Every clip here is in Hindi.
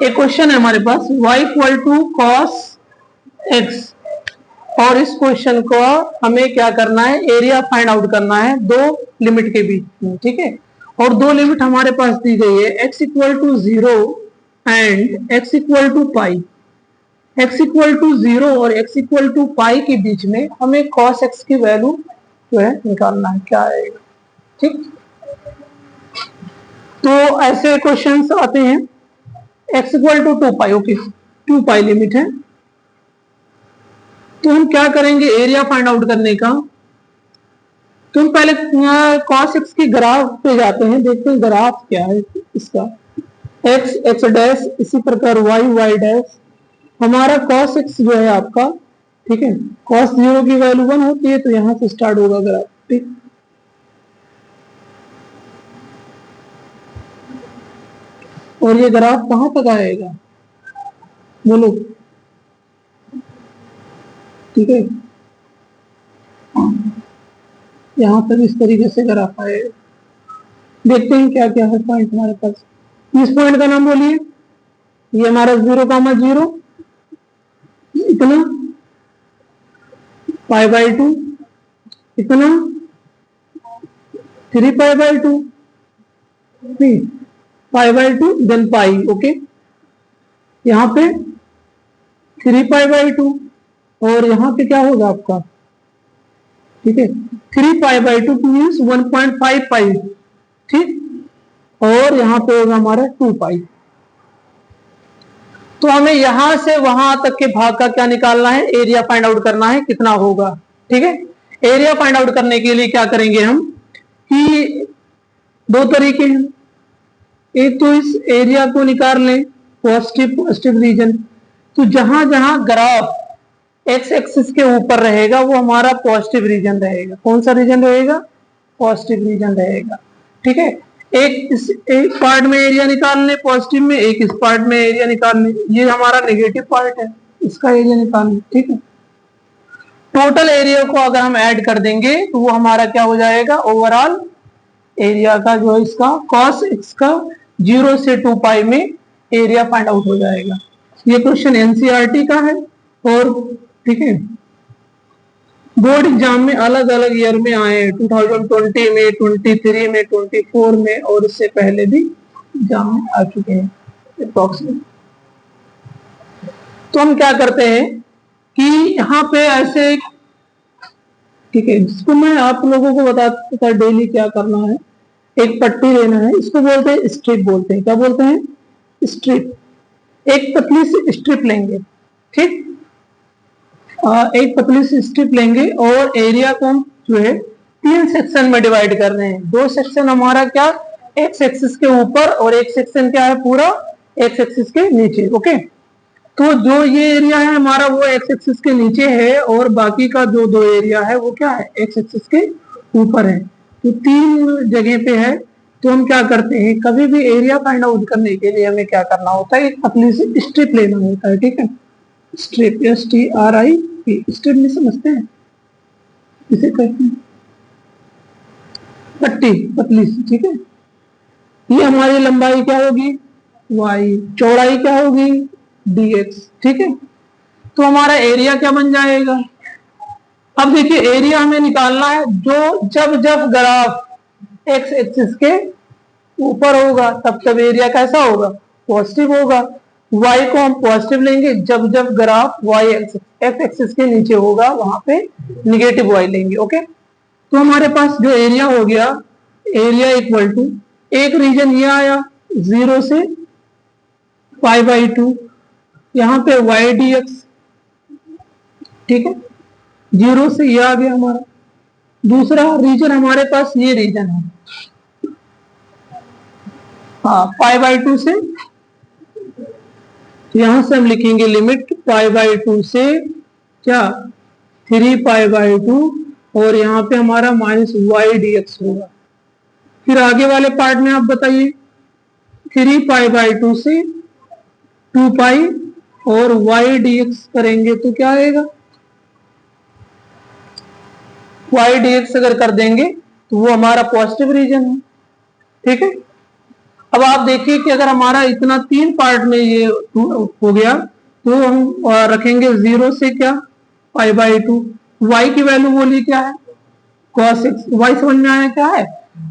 एक क्वेश्चन है हमारे पास y equal to cos x, और इस क्वेश्चन को हमें क्या करना है, एरिया फाइंड आउट करना है दो लिमिट के बीच में, ठीक है। और दो लिमिट हमारे पास दी गई है, x equal to 0 and x equal to pi. x equal to 0 और x इक्वल टू पाई के बीच में हमें cos x की वैल्यू जो है निकालना है, क्या आएगा, ठीक। तो ऐसे क्वेश्चंस आते हैं, x equal to 2 pi, okay 2 pi limit है। तो हम क्या करेंगे, एरिया फाइंड आउट करने का, तो हम पहले cos x की ग्राफ पे जाते हैं, देखते हैं ग्राफ क्या है इसका, x x डैश, इसी प्रकार y y डैश। हमारा cos x जो है आपका, ठीक है, cos 0 की वैल्यू 1 होती है, तो यहां से स्टार्ट होगा ग्राफ, ठीक। और ये ग्राफ कहां तक आएगा, बोलो, ठीक है, यहां तक इस तरीके से ग्राफ आएगा। देखते हैं क्या क्या है पॉइंट हमारे पास। इस पॉइंट का नाम बोलिए, ये हमारा 0,0, इतना पाई बाई 2, इतना 3 pi by 2, pi by 2 then pi, okay. यहाँ पे 3 पाई बाई 2, और यहाँ पे क्या होगा आपका, ठीक है, 3 पाई बाई 2 मीन्स 1.5 पाई, ठीक। और यहाँ पे होगा हमारा 2 पाई। तो हमें यहां से वहां तक के भाग का क्या निकालना है, एरिया फाइंड आउट करना है कितना होगा, ठीक है। एरिया फाइंड आउट करने के लिए क्या करेंगे हम, कि दो तरीके हैं, एक तो इस एरिया को निकाल लें पॉजिटिव पॉजिटिव रीजन, तो जहां जहां ग्राफ एक्स एक्सिस के ऊपर रहेगा वो हमारा पॉजिटिव रीजन रहेगा। कौन सा रीजन रहेगा, पॉजिटिव रीजन रहेगा, ठीक है। एक पार्ट में एरिया निकाल लें पॉजिटिव में, एक इस पार्ट में एरिया निकाल लें, ये हमारा नेगेटिव पार्ट है, इसका एरिया निकाल लें, ठीक है। टोटल एरिया को अगर हम ऐड कर देंगे तो वो हमारा क्या हो जाएगा, ओवरऑल एरिया का जो है इसका cos x का 0 से 2 पाई में एरिया फाइंड आउट हो जाएगा। ये क्वेश्चन एनसीईआरटी का है, और ठीक है, बोर्ड एग्जाम में अलग अलग ईयर में आए, 2020 में, 23 में, 24 में, और इससे पहले भी एग्जाम में आ चुके हैं अप्रोक्सीमेट। तो हम क्या करते हैं कि यहाँ पे ऐसे, ठीक है, जिसको मैं आप लोगों को बताता था डेली क्या करना है, एक पट्टी लेना है, इसको बोलते हैं स्ट्रिप, बोलते हैं क्या बोलते हैं, स्ट्रिप। एक पतली सी स्ट्रिप लेंगे, ठीक, एक पतली सी स्ट्रिप लेंगे, और एरिया को हम जो है 3 सेक्शन में डिवाइड कर रहे हैं। 2 सेक्शन हमारा क्या, एक्स एक्सिस के ऊपर, और एक सेक्शन क्या है पूरा एक्स एक्सिस के नीचे, ओके। तो जो ये एरिया है हमारा वो एक्स एक्सिस के नीचे है, और बाकी का जो 2 एरिया है वो क्या है, एक्स एक्सिस के ऊपर है। तो 3 जगह पे है। तो हम क्या करते हैं, कभी भी एरिया फाइंड आउट करने के लिए हमें क्या करना होता है, एक पतली सी स्ट्रिप लेना होता है, ठीक है। स्ट्रिप, STRIP, स्ट्रिप नहीं समझते हैं, इसे कहते हैं पट्टी, पतली सी, ठीक है। ये हमारी लंबाई क्या होगी, y, चौड़ाई क्या होगी, dx, ठीक है। तो हमारा एरिया क्या बन जाएगा, अब देखिए एरिया हमें निकालना है जो जब जब ग्राफ एक्स एक्सिस के ऊपर होगा तब तब एरिया कैसा होगा, पॉजिटिव होगा। y को हम पॉजिटिव लेंगे, जब जब ग्राफ y एक्स एक्सिस के नीचे होगा वहां पे निगेटिव y लेंगे, ओके। तो हमारे पास जो एरिया हो गया, एरिया इक्वल टू, एक रीजन ये आया 0 से पाई बाई 2, यहाँ पे y dx, ठीक है, 0 से ये आ गया हमारा। दूसरा रीजन हमारे पास ये रीजन है, हाँ, पाई बाई 2 से, यहां से हम लिखेंगे लिमिट पाई बाई 2 से क्या 3 पाई बाई 2, और यहाँ पे हमारा माइनस वाई dx होगा। फिर आगे वाले पार्ट में आप बताइए, 3 पाई बाई 2 से 2 पाई और वाई dx करेंगे तो क्या आएगा, वाई dx अगर कर देंगे तो वो हमारा पॉजिटिव रीजन है, ठीक है। अब आप देखिए कि अगर हमारा इतना 3 पार्ट में ये हो गया तो हम रखेंगे 0 से क्या π/2। y की वैल्यू बोलिए क्या है cos x। y समझ में आया क्या है?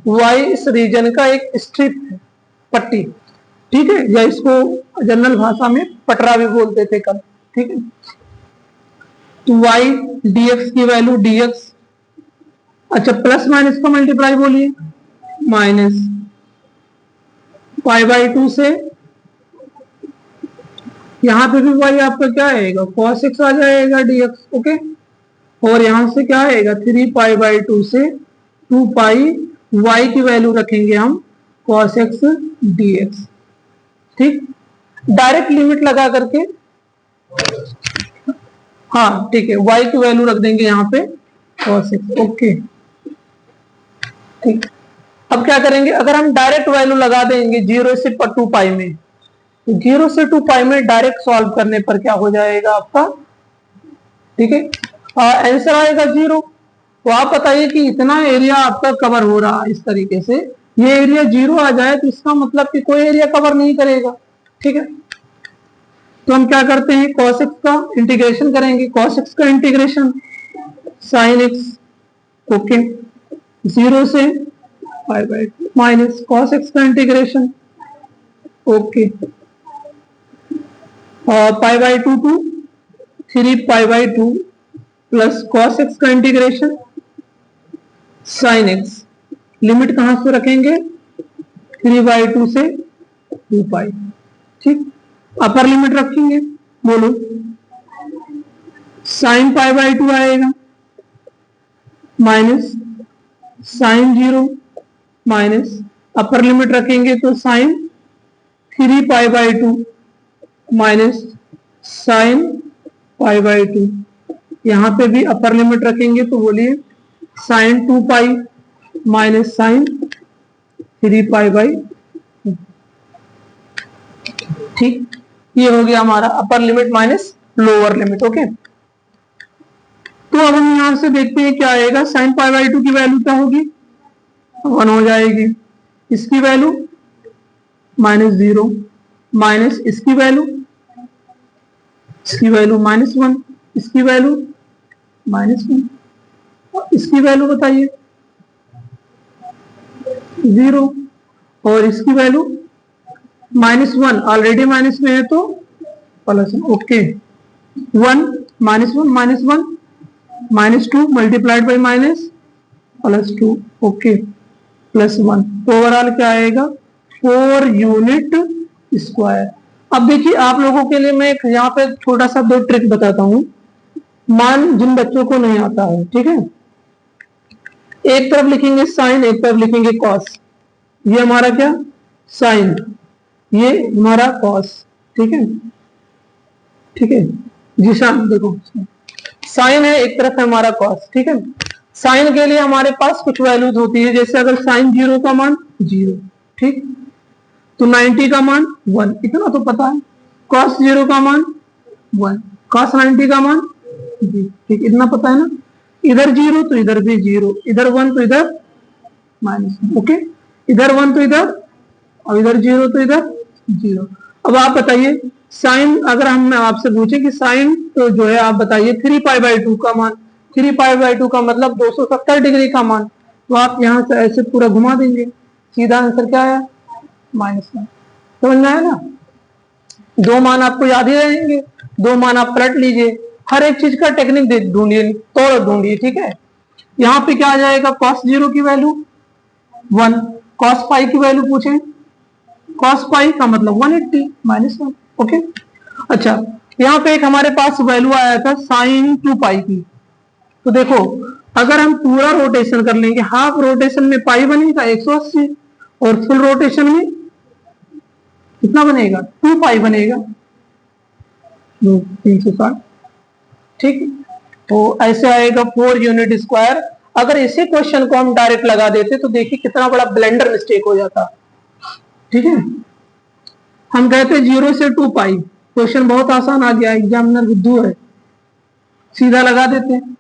y इस रीजन का एक स्ट्रिप है, पट्टी, ठीक है, या इसको जनरल भाषा में पटरा भी बोलते थे कल, ठीक है। तो y dx की वैल्यू dx, अच्छा प्लस माइनस का मल्टीप्लाई बोलिए, माइनस π/2 से यहां पे भी y आपका क्या आएगा cos x आ जाएगा dx, ओके। और यहां से क्या आएगा 3π/2 से 2π, y की वैल्यू रखेंगे हम cos x dx, ठीक। डायरेक्ट लिमिट लगा करके, हाँ ठीक है, y की वैल्यू रख देंगे यहाँ पे cos x, ओके ठीक। अब क्या करेंगे, अगर हम डायरेक्ट वैल्यू लगा देंगे 0 से 2π में, तो 0 से 2π में डायरेक्ट सॉल्व करने पर क्या हो जाएगा आपका, ठीक है, आंसर आएगा 0। तो आप बताइए कि इतना एरिया आपका कवर हो रहा है इस तरीके से, ये एरिया 0 आ जाए तो इसका मतलब कि कोई एरिया कवर नहीं करेगा, ठीक है। तो हम क्या करते हैं cos x का इंटीग्रेशन करेंगे, cos x का इंटीग्रेशन sin x, ओके, 0 से π/2 माइनस cos x का integration, okay, π/2 to 3π/2 plus cos x का इंटीग्रेशन sin x, लिमिट कहां से रखेंगे 3/2 से 2π, ठीक। अपर लिमिट रखेंगे, बोलो sin π/2 आएगा माइनस sin 0 माइनस अपर लिमिट रखेंगे तो sin 3π/2 माइनस sin π/2, यहां पे भी अपर लिमिट रखेंगे तो बोलिए sin 2π माइनस sin 3π/2, ठीक। ये हो गया हमारा upper limit minus lower limit, okay. तो अब हम यहां से देखते हैं क्या आएगा, sin π/2 की वैल्यू क्या होगी 1 हो जाएगी, इसकी वैल्यू -0 माइनस इसकी वैल्यू -1, इसकी वैल्यू -1, और इसकी वैल्यू बताइए 0, और इसकी वैल्यू -1, ऑलरेडी माइनस में है तो +1, okay. 1 -1 -2 multiplied by -+2, okay, +1, overall क्या आएगा 4 यूनिट स्क्वायर। अब देखिए आप लोगों के लिए मैं यहाँ पे छोटा सा 2 ट्रिक बताता हूं, मान जिन बच्चों को नहीं आता है, ठीक है। एक तरफ लिखेंगे साइन, एक तरफ लिखेंगे कॉस, ये हमारा क्या साइन, ये हमारा कॉस, ठीक है, ठीक है जी शाम, देखो साइन है एक तरफ है हमारा कॉस, ठीक है। साइन के लिए हमारे पास कुछ वैल्यूज होती है, जैसे अगर साइन 0 का मान 0, ठीक, तो 90 का मान 1, इतना तो पता है। कॉस 0 का मान 1, कॉस 90 का मान 0, ठीक, इतना पता है ना। इधर 0 तो इधर भी 0, इधर 1 तो इधर -1, ओके, इधर 1 तो इधर, और इधर 0 तो इधर 0। अब आप बताइए साइन, अगर हम आपसे पूछे कि साइन तो जो है आप बताइए 3π/2 का मान, 3π/2 का मतलब 270 डिग्री का मान, तो आप यहां से ऐसे पूरा घुमा देंगे, सीधा आंसर क्या है -1। समझ में आया ना, 2 मान आपको याद ही रहेंगे, 2 मान आप पलट लीजिए, हर एक चीज का टेक्निक ढूंढिए, तोड़ ढूंढिए, ठीक है। यहाँ पे क्या आ जाएगा cos 0 की वैल्यू 1, cos π की वैल्यू पूछे, cos π का मतलब 180 -1, ओके। अच्छा यहाँ पे एक हमारे पास वैल्यू आया था sin 2π की, तो देखो अगर हम पूरा रोटेशन कर लेंगे, हाफ रोटेशन में पाई बनेगा 180, और फुल रोटेशन में कितना बनेगा 2π बनेगा 360, ठीक। तो ऐसे आएगा 4 यूनिट स्क्वायर। अगर इसी क्वेश्चन को हम डायरेक्ट लगा देते तो देखिए कितना बड़ा ब्लेंडर मिस्टेक हो जाता, ठीक है। हम कहते 0 से 2π, क्वेश्चन बहुत आसान आ गया, एग्जामिनर बुद्धू है, सीधा लगा देते हैं।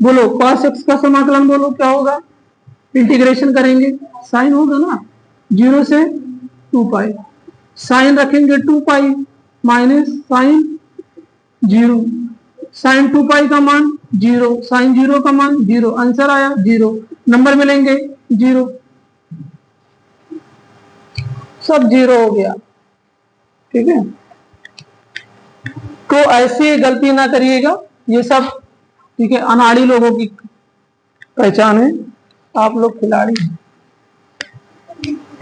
बोलो cos x का समाकलन बोलो क्या होगा, इंटीग्रेशन करेंगे साइन होगा ना, 0 से 2 पाई, साइन रखेंगे 2 पाई माइनस साइन 0, साइन 2 पाई का मान 0, साइन 0 का मान 0, आंसर आया 0, नंबर मिलेंगे 0, सब 0 हो गया। ठीक है, तो ऐसी गलती ना करिएगा, ये सब ठीक है अनाड़ी लोगों की पहचान है, आप लोग खिलाड़ी हैं।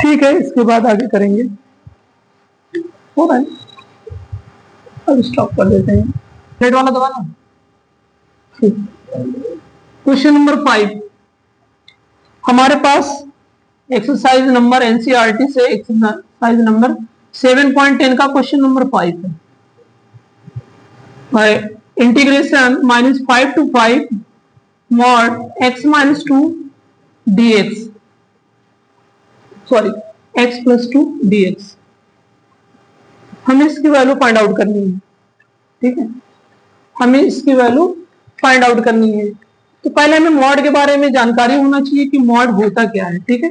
ठीक है, इसके बाद आगे करेंगे, हो रहा है, अब स्टॉप कर देते हैं, रेड वाला दबाना। क्वेश्चन नंबर 5 हमारे पास एक्सरसाइज नंबर एनसीईआरटी से एक्सरसाइज नंबर 7.10 का क्वेश्चन नंबर 5 है। Integration -5 to 5 mod x minus 2 dx, sorry x plus 2 dx, हमें इसकी वैल्यू फाइंड आउट करनी है। ठीक है, हमें इसकी वैल्यू फाइंड आउट करनी है, तो पहले हमें मॉड के बारे में जानकारी होना चाहिए कि मॉड होता क्या है। ठीक है,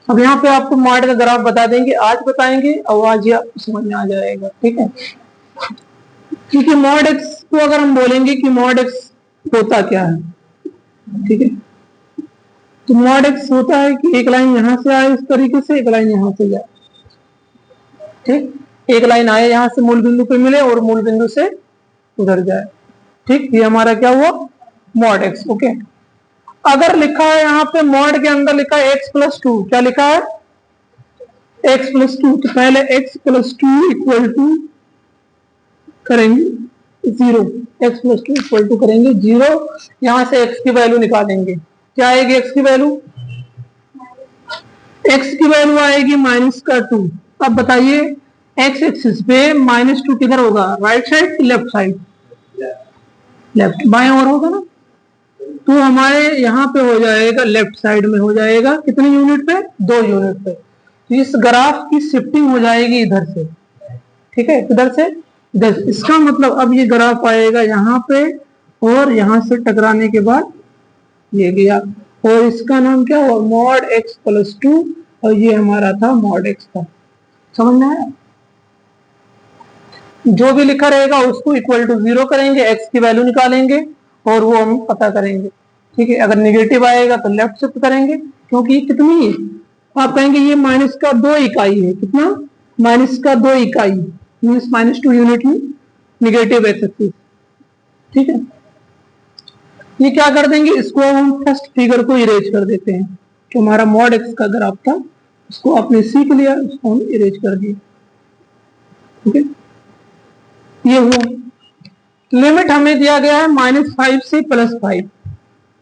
अब यहाँ पे आपको मॉड का ग्राफ बता देंगे, आज बताएंगे और आज ही आपको समझ में आ जाएगा। ठीक है, क्योंकि मॉड एक्स को अगर हम बोलेंगे कि मॉड एक्स होता क्या है, ठीक है, तो मॉड एक्स होता है कि एक लाइन यहां से आए इस तरीके से, एक लाइन यहां से जाए। ठीक, एक लाइन आए यहां से मूल बिंदु पे मिले और मूल बिंदु से उधर जाए। ठीक, ये हमारा क्या हुआ, मॉड एक्स। ओके, अगर लिखा है यहाँ पे मॉड के अंदर लिखा है x प्लस 2, क्या लिखा है x प्लस 2, तो पहले x प्लस 2 इक्वल टू करेंगे 0, x प्लस 2 इक्वल टू करेंगे 0, यहां से x की वैल्यू निकालेंगे, क्या आएगी x की वैल्यू, x की वैल्यू आएगी -2। अब बताइए x एक्सिस पे -2 किधर होगा, राइट साइड की लेफ्ट साइड, लेफ्ट, बाएं ओर होगा ना, तो हमारे यहाँ पे हो जाएगा लेफ्ट साइड में हो जाएगा, कितने यूनिट पे, 2 यूनिट पे, तो इस ग्राफ की शिफ्टिंग हो जाएगी इधर से। ठीक है, इधर से इधर, इसका मतलब अब ये ग्राफ आएगा यहाँ पे और यहाँ से टकराने के बाद ये गया, और इसका नाम क्या हुआ, मॉड x प्लस 2, और ये हमारा था मॉड x था। समझ में आया, जो भी लिखा रहेगा उसको इक्वल टू 0 करेंगे, x की वैल्यू निकालेंगे और वो हम पता करेंगे। ठीक है, अगर नेगेटिव आएगा तो लेफ्ट शिफ्ट करेंगे, क्योंकि ये कितनी है, आप कहेंगे ये -2 इकाई है, कितना, -2 इकाई, मीन्स -2 यूनिट में नेगेटिव एक्सिस। ठीक है, ये क्या कर देंगे, इसको हम फर्स्ट फिगर को इरेज कर देते हैं, जो हमारा मॉड एक्स का ग्राफ था उसको आपने सीख लिया, उसको हम इरेज कर दिए। ठीक है, ये हुआ, लिमिट हमें दिया गया है -5 से +5,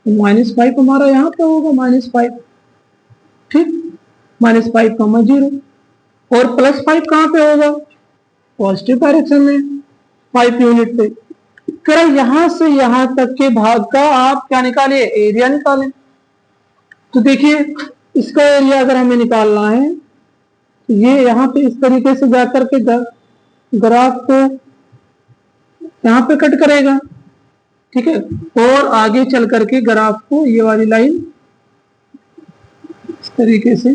-5 हमारा यहाँ पे होगा -5, ठीक, -5 कमा 0, और +5 कहाँ पे होगा, पॉजिटिव डायरेक्शन में 5 यूनिट पे। फिर यहां से यहां तक के भाग का आप क्या निकालिए, एरिया निकालें। तो देखिए इसका एरिया अगर हमें निकालना है तो ये यहाँ पे इस तरीके से जाकर के ग्राफ को यहाँ पे कट करेगा। ठीक है, और आगे चल करके ग्राफ को ये वाली लाइन इस तरीके से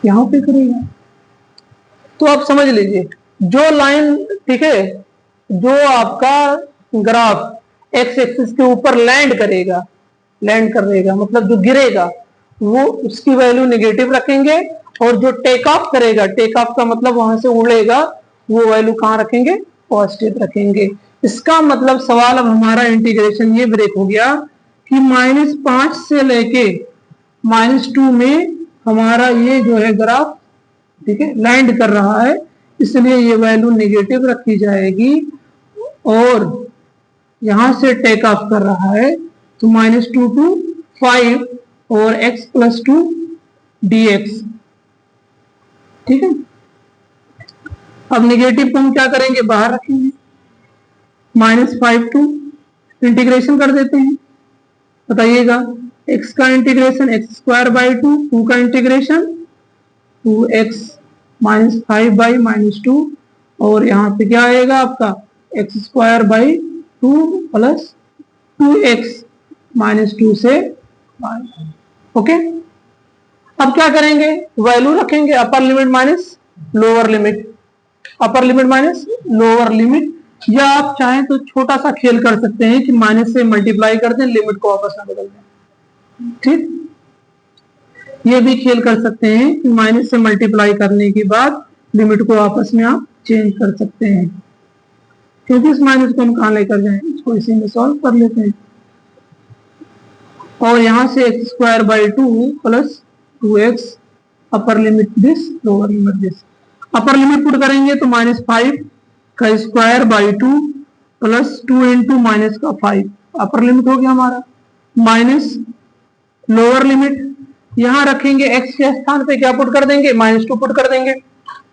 यहाँ पे करेगा। तो आप समझ लीजिए जो लाइन, ठीक है, जो आपका ग्राफ एक्स एक्सिस के ऊपर लैंड करेगा, लैंड करेगा मतलब जो गिरेगा, वो उसकी वैल्यू नेगेटिव रखेंगे, और जो टेक ऑफ करेगा, टेक ऑफ का मतलब वहां से उड़ेगा, वो वैल्यू कहाँ रखेंगे, पॉजिटिव रखेंगे। इसका मतलब सवाल अब हमारा इंटीग्रेशन ये ब्रेक हो गया कि -5 से लेके -2 में हमारा ये जो है ग्राफ, ठीक है, लैंड कर रहा है, इसलिए ये वैल्यू नेगेटिव रखी जाएगी, और यहां से टेक ऑफ कर रहा है तो -2 to 5 और x प्लस 2 dx। ठीक है, अब नेगेटिव को हम क्या करेंगे, बाहर रखेंगे, -5 टू इंटीग्रेशन कर देते हैं, बताइएगा x का इंटीग्रेशन x²/2, 2 का इंटीग्रेशन 2x -5/-2, और यहाँ पे क्या आएगा आपका x²/2 + 2x -2 से 5। ओके, अब क्या करेंगे, वैल्यू रखेंगे upper limit minus lower limit, upper limit minus lower limit, या आप चाहें तो छोटा सा खेल कर सकते हैं कि माइनस से मल्टीप्लाई कर दें, लिमिट को आपस में बदल दें। ठीक, ये भी खेल कर सकते हैं कि माइनस से मल्टीप्लाई करने के बाद लिमिट को आपस में आप चेंज कर सकते हैं, क्योंकि इस माइनस को हम कहां लेकर जाएं, इसको इसी में सॉल्व कर लेते हैं। और यहां से x square by 2 plus 2x upper limit this lower limit this, upper limit put करेंगे तो -5 का square by 2 plus 2 into minus का 5, अपर लिमिट हो गया हमारा, माइनस लोअर लिमिट, यहां रखेंगे x के स्थान पे क्या पुट कर देंगे, -2 पुट कर देंगे,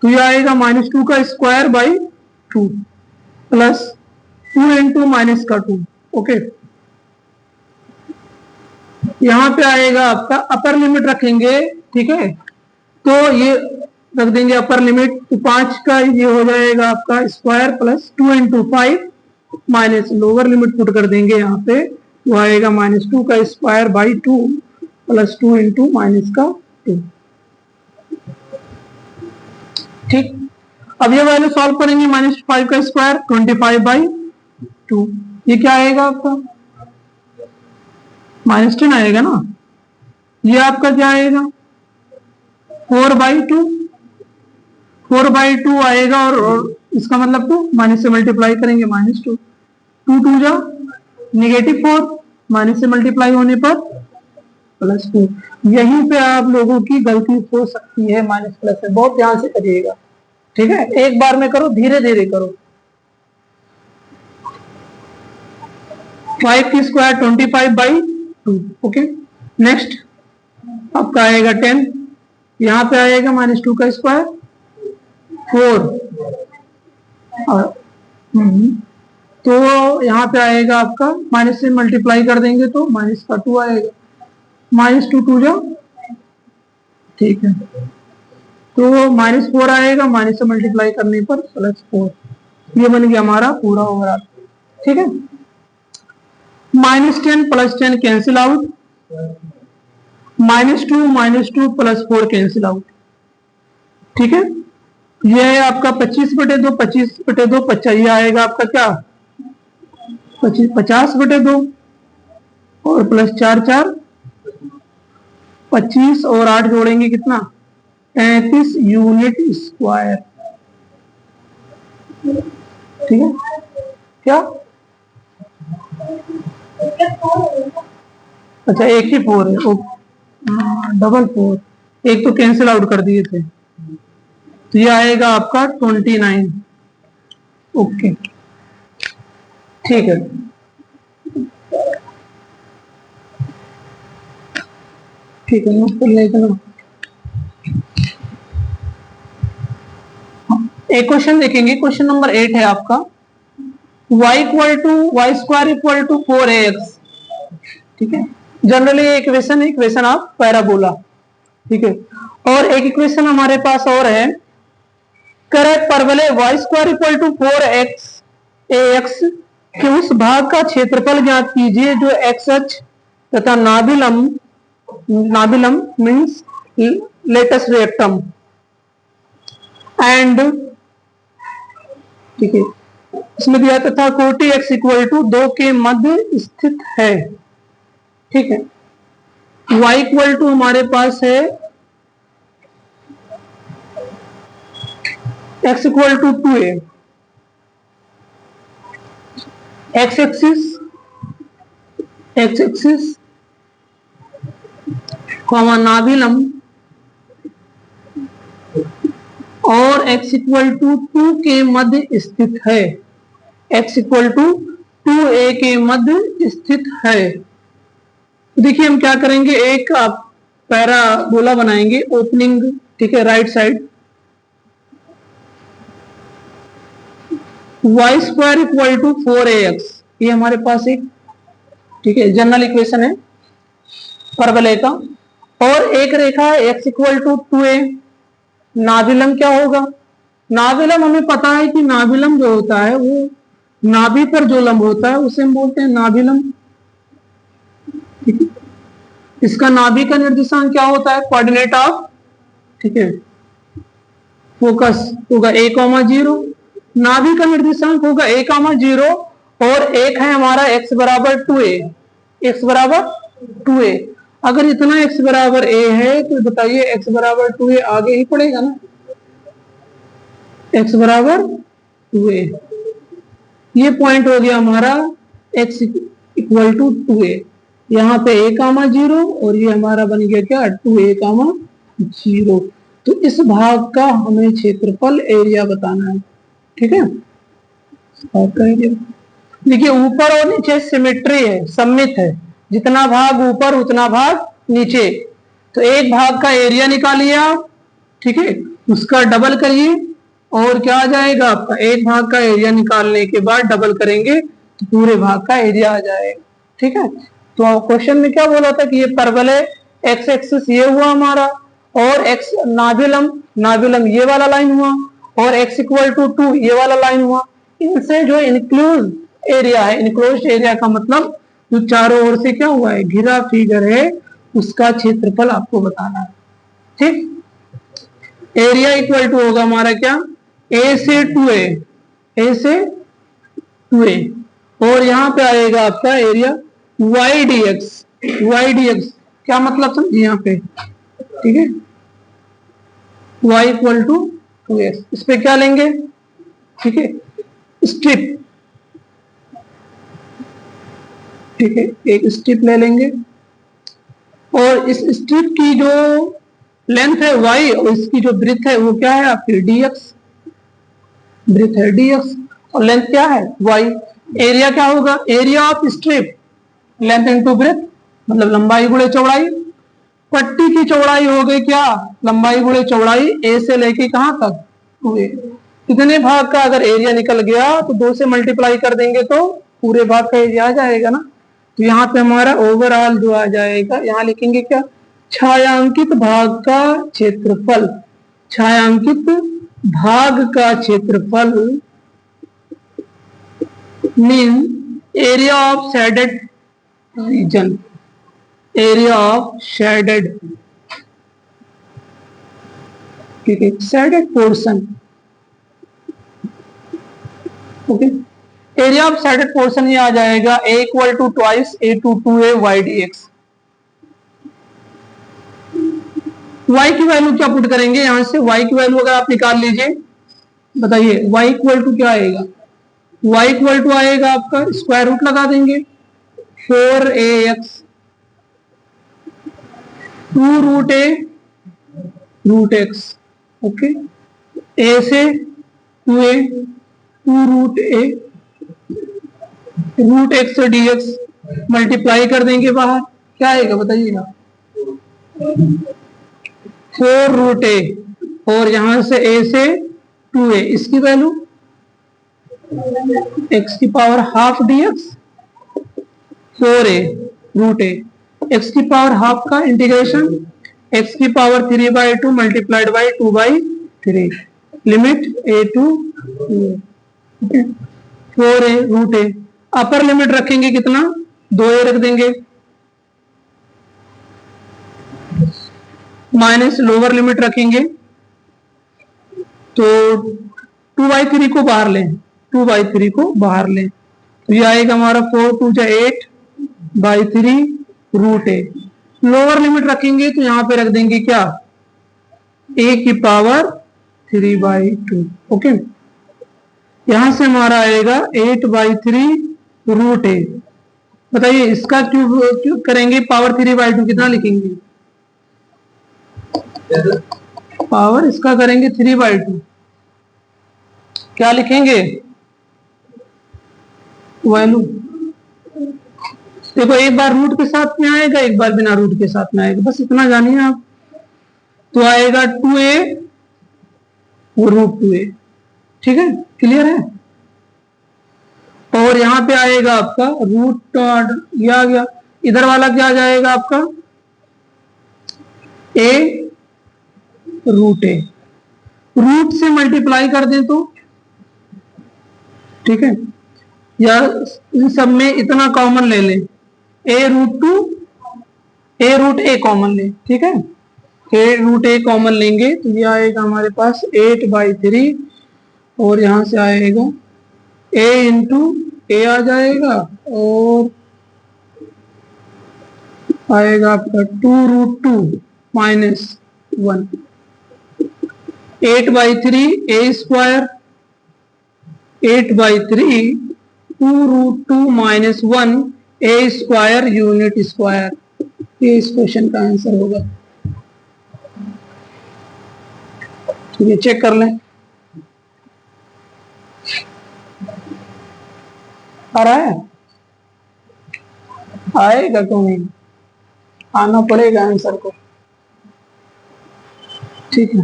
तो यह आएगा -2 का square by 2 plus 2 into minus का 2। ओके, यहां पे आएगा आपका अपर लिमिट रखेंगे, ठीक है, तो ये रख देंगे अपर लिमिट, तो 5 का ये हो जाएगा आपका square plus 2 into 5 minus lower limit put कर देंगे यहाँ पे, वो आएगा -2 का square by 2 plus 2 into minus का 2। ठीक, अब ये वैल्यू सॉल्व करेंगे, -5 का स्क्वायर 25 बाई 2, ये क्या आएगा आपका -10 आएगा ना, ये आपका क्या आएगा 4 बाई 2, 4 बाई 2 आएगा, और इसका मतलब 2 माइनस से मल्टीप्लाई करेंगे -2, 2 2 जा -4, माइनस से मल्टीप्लाई होने पर +2। यहीं पे आप लोगों की गलती हो सकती है माइनस प्लस में, बहुत ध्यान से करिएगा, ठीक है, एक बार में करो, धीरे धीरे करो। 5 की स्क्वायर 25 बाई 2। ओके, नेक्स्ट आपका आएगा 10, यहां पे आएगा -2 का स्क्वायर 4, तो यहां पे आएगा आपका माइनस से मल्टीप्लाई कर देंगे तो माइनस का 2 आएगा, -2 2 जा, ठीक है, तो -4 आएगा, माइनस से मल्टीप्लाई करने पर +4, ये बन गया हमारा पूरा ओवरऑल। ठीक है, -10 + 10 कैंसिल आउट, -2 + 4 कैंसिल आउट। ठीक है, ये है आपका 25/2, 25/2 50, ये आएगा आपका क्या 50/2, और +4 4 25, और 8 जोड़ेंगे कितना 35 यूनिट स्क्वायर। ठीक है, क्या अच्छा एक ही 4 है, डबल 4, एक तो कैंसिल आउट कर दिए थे, तो ये आएगा आपका 29। ओके, ठीक है, ठीक है, नोट कर लेगा। एक क्वेश्चन देखेंगे, क्वेश्चन नंबर 8 है आपका, y = y² = 4ax। ठीक है, generally equation equation of parabola. ठीक है, और एक इक्वेशन हमारे पास और है, करेक्ट परवलय y² = 4ax के उस भाग का क्षेत्रफल ज्ञात कीजिए जो x अक्ष तथा नाभिलम मीन्स लेटस रेक्टम एंड, ठीक है, इसमें दिया तथा कोटि x = 2 के मध्य स्थित है। ठीक है, y = हमारे पास है x = 2a, x एक्सिस नाभिलम, और x = 2 के मध्य स्थित है, x = 2a के मध्य स्थित है। देखिए हम क्या करेंगे, एक पैराबोला बनाएंगे, ओपनिंग, ठीक है, राइट साइड, y² = 4ax, ये हमारे पास एक, ठीक है, जनरल इक्वेशन है परवलय का, और एक रेखा है x = 2a, नाभिलम क्या होगा, नाभिलम हमें पता है कि नाभिलम जो होता है वो नाभि पर जो लंब होता है उसे हम बोलते हैं नाभिलम। इसका नाभि का निर्देशांक क्या होता है? कोऑर्डिनेट ऑफ, ठीक है, फोकस होगा a,0, नाभि का निर्देशांक होगा a,0 और एक है हमारा x बराबर 2a, x बराबर 2a। अगर इतना x बराबर a है तो बताइए x बराबर 2a आगे ही पड़ेगा ना, x बराबर 2a। ये पॉइंट हो गया हमारा x इक्वल टू 2a, यहाँ पे a,0 और ये हमारा बन गया क्या, 2a,0। तो इस भाग का हमें क्षेत्रफल एरिया बताना है, ठीक है। देखिए ऊपर और नीचे सिमेट्री है, सममित है, जितना भाग ऊपर उतना भाग नीचे। तो एक भाग का एरिया निकालिए आप, ठीक है, उसका डबल करिए और क्या आ जाएगा आपका, एक भाग का एरिया निकालने के बाद डबल करेंगे तो पूरे भाग का एरिया आ जाएगा, ठीक है। तो क्वेश्चन में क्या बोला था कि ये परवल है, एक्स एक्सिस ये हुआ हमारा, और एक्स नाभिलम ये वाला लाइन हुआ, और x इक्वल टू 2 ये वाला लाइन हुआ। इनसे जो इनक्लोज एरिया है, इनक्लोज एरिया का मतलब जो चारों ओर से क्या हुआ है, घिरा फिगर है, उसका क्षेत्रफल आपको बताना है, ठीक। एरिया इक्वल टू होगा हमारा क्या, a से 2a, a से 2a, और यहां पे आएगा आपका एरिया y dx क्या मतलब समझिए यहाँ पे, ठीक है, y इक्वल टू 2x। इस पे क्या लेंगे, ठीक है, स्ट्रिप, ठीक है, एक स्ट्रिप ले लेंगे और इस स्ट्रिप की जो लेंथ है y और इसकी जो ब्रेथ है वो क्या है आपकी dx, ब्रेथ है dx और लेंथ क्या है y। एरिया क्या होगा, area of strip, length into breadth मतलब लंबाई गुणे चौड़ाई। पट्टी की चौड़ाई हो गई क्या, लंबाई गुणे चौड़ाई, ए से लेके कहां तक, 2a। कितने भाग का अगर एरिया निकल गया तो 2 से मल्टीप्लाई कर देंगे तो पूरे भाग का एरिया आ जाएगा ना। तो यहाँ पे हमारा ओवरऑल जो आ जाएगा, यहाँ लिखेंगे क्या, छायांकित भाग का क्षेत्रफल, छायांकित भाग का क्षेत्रफल mean area of shaded region, area of shaded, ठीक है, shaded portion, okay. Area of shaded portion ये आ जाएगा a equal to twice a to 2a y dx। y की वैल्यू क्या पुट करेंगे, यहां से y की वैल्यू अगर आप निकाल लीजिए, बताइए y इक्वल टू क्या आएगा, y इक्वल टू आएगा आपका स्क्वायर रूट लगा देंगे 4ax 2 root a root x, okay, a से 2a 2 root a root x से dx मल्टीप्लाई कर देंगे बाहर, क्या आएगा बताइएगा, 4 रूट a और यहां से a से 2a, इसकी वैल्यू x की power half dx 4a root a, x की पावर हाफ का इंटीग्रेशन x की power 3/2 multiplied by 2/3 limit a to 4a root a। Upper limit रखेंगे कितना, 2a रख देंगे, माइनस लोअर लिमिट रखेंगे तो 2/3 को बाहर लें, 2/3 को बाहर लें तो ये आएगा हमारा 4 2 8/3 रूट a। लोअर लिमिट रखेंगे तो यहां पे रख देंगे क्या, a की पावर 3/2, ओके। यहां से हमारा आएगा 8/3 रूट a। बताइए इसका क्यूब करेंगे, पावर 3/2 कितना लिखेंगे, पावर इसका करेंगे 3/2, क्या लिखेंगे वैल्यू, देखो एक बार रूट के साथ में आएगा, एक बार बिना रूट के साथ में आएगा, बस इतना जानिए आप। तो आएगा 2a और रूट 2a, ठीक है, क्लियर है। और यहां पे आएगा आपका रूट, ये आ गया, इधर वाला क्या आ जाएगा आपका a रूट a, रूट से मल्टीप्लाई कर दें तो, ठीक है, या इन सब में इतना कॉमन ले लें a रूट 2 a कॉमन ले, ठीक है, a कॉमन लेंगे तो ये आएगा हमारे पास 8/3 और यहां से आएगा a इंटू ए आ जाएगा और आएगा आपका 2√2 -1 8/3 a square 8/3 2√2 -1 a square unit square, ये इस क्वेश्चन का आंसर होगा। ठीक है, चेक कर लें, आ रहा है, आएगा क्यों नहीं, आना पड़ेगा आंसर को। ठीक है,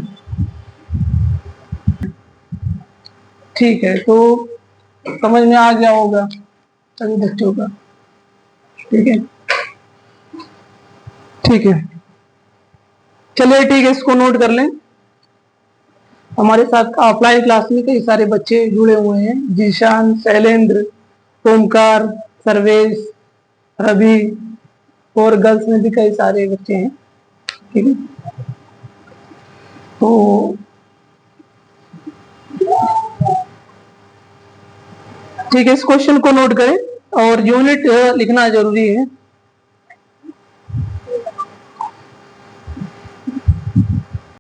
ठीक है, तो समझ में आ गया होगा सभी बच्चों का। ठीक है, ठीक है, चलिए ठीक है, इसको नोट कर लें। हमारे साथ ऑफलाइन क्लास में कई सारे बच्चे जुड़े हुए हैं, जीशान, शैलेंद्र, ओमकार, सर्वेश, रवि और गर्ल्स में भी कई सारे बच्चे हैं। ठीक है, तो ठीक है, इस क्वेश्चन को नोट करें और यूनिट लिखना जरूरी है।